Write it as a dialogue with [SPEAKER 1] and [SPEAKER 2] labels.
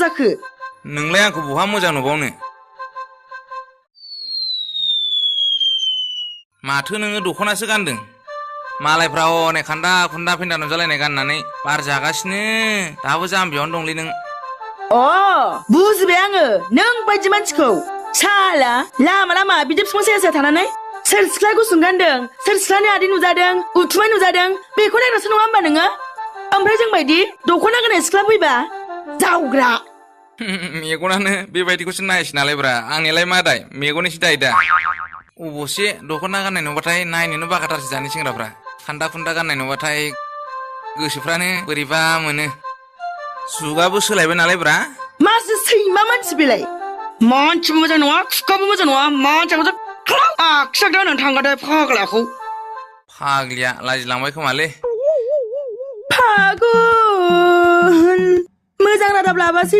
[SPEAKER 1] जाखो
[SPEAKER 2] नोंलाय आंखौ बहा मोजां नुबावनो माथो नोङो दख'नासो गानदों मालायफ्रा हनै खान्दा खुन्दा फेन्दा नुजालायनाय गाननानै बार जागासिनो दाबो जाम्बियावनो दंलै नों
[SPEAKER 1] बुजिबाय आङो नों बायदि मानसिखौ साला लामा लामा बिदि बिफां साया साया थानानै सोर सिख्ला गुसुं गानदों सोर सिख्लानि आदै नुजादों उथुमाय नुजादों बेखौ नायग्रासो नङा होमबा नोङो ओमफ्राय जों बायदि दख'ना गाननाय सिख्ला फैबा जावग्रा
[SPEAKER 2] मेगनानो बेबायदिखौसो नायसै नालायब्रा आंनिलाय मा दाय मेगननिसो दाय दा अबसे दख'ना गाननाय नुबाथाय नायनोनो बाखाथारसै दानि सेंग्राफ्रा खान्दा खुन्दा गाननाय नुबाथाय गोसोफ्रानो बोरैबा मोनो जुगाबो सोलायबाय नालायब्रा
[SPEAKER 1] मासि सैमा मानसि बेलाय मानसिबो मोजां नङा खुखाबो मोजां नङा मानसियाबो आखिया गाननानै थांगादे फाग्लाखौ
[SPEAKER 2] फाग्लिया लाजिलांबाय खोमालै
[SPEAKER 1] फागुन मोजां रादाब लाबासै